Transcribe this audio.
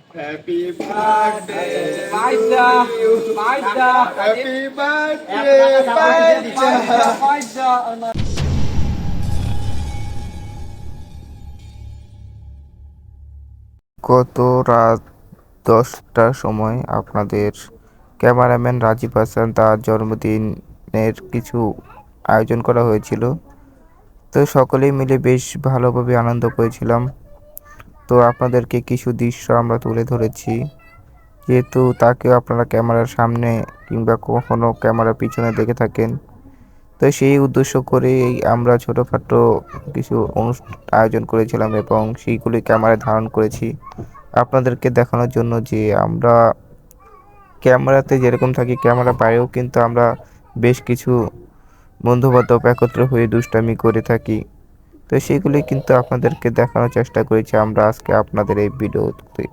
Happy birthday to Maida, you. Maida, Happy birthday, Maida. Maida. গত রাত 10টার সময় আপনাদের ক্যামেরাম্যান রাজীব হাসান তার জন্মদিনের কিছু আয়োজন করা হয়েছিল। তো সকলেই মিলে বেশ ভালোভাবে আনন্দ করেছিলাম। তো আপনাদেরকে কিছু দৃশ্য আমরা তুলে ধরেছি, যেহেতু তাকেও আপনারা ক্যামেরার সামনে কিংবা কখনো ক্যামেরার পিছনে দেখে থাকেন। তো সেই উদ্দেশ্য করেই আমরা ছোটোখাটো কিছু আয়োজন করেছিলাম এবং সেইগুলি ক্যামেরায় ধারণ করেছি আপনাদেরকে দেখানোর জন্য যে আমরা ক্যামেরাতে যেরকম থাকি ক্যামেরা বাইরেও কিন্তু আমরা বেশ কিছু বন্ধুবান্ধব একত্র হয়ে দুষ্টামি করে থাকি। তো সেগুলি কিন্তু আপনাদেরকে দেখানোর চেষ্টা করেছি আমরা আজকে আপনাদের এই ভিডিওতে।